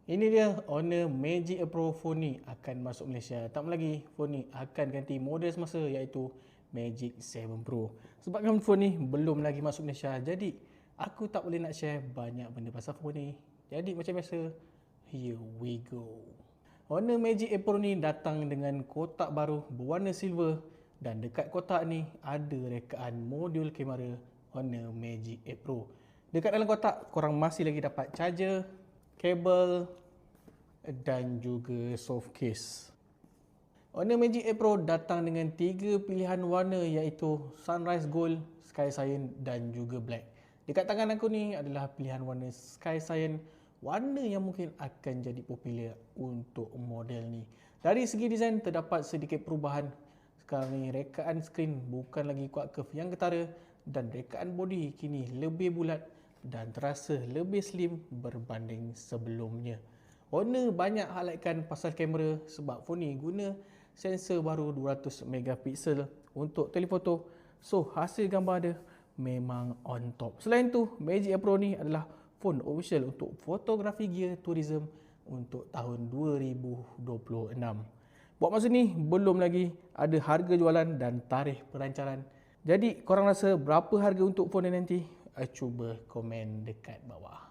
Ini dia Honor Magic Pro phone ni akan masuk Malaysia. Tak lama lagi phone ni akan ganti model semasa iaitu Magic 7 Pro. Sebabkan phone ni belum lagi masuk Malaysia, jadi aku tak boleh nak share banyak benda pasal phone ni. Jadi macam biasa, here we go. Honor Magic Pro ni datang dengan kotak baru berwarna silver dan dekat kotak ni ada rekaan modul kamera Honor Magic Pro. Dekat dalam kotak korang masih lagi dapat charger, kabel dan juga soft case. Honor Magic Pro datang dengan 3 pilihan warna iaitu Sunrise Gold, Sky Cyan dan juga Black. Dekat tangan aku ni adalah pilihan warna Sky Cyan, warna yang mungkin akan jadi popular untuk model ni. Dari segi design terdapat sedikit perubahan. Sekarang ni rekaan skrin bukan lagi kuat curve yang ketara dan rekaan body kini lebih bulat dan terasa lebih slim berbanding sebelumnya. Honor banyak highlightkan pasal kamera sebab phone ni guna sensor baru 200 megapiksel untuk telefoto. So hasil gambar dia memang on top. Selain tu, Magic Pro ni adalah phone official untuk fotografi gear tourism untuk tahun 2026. Buat masa ni belum lagi ada harga jualan dan tarikh perancaran. Jadi korang rasa berapa harga untuk phone ni nanti? Cuba komen dekat bawah.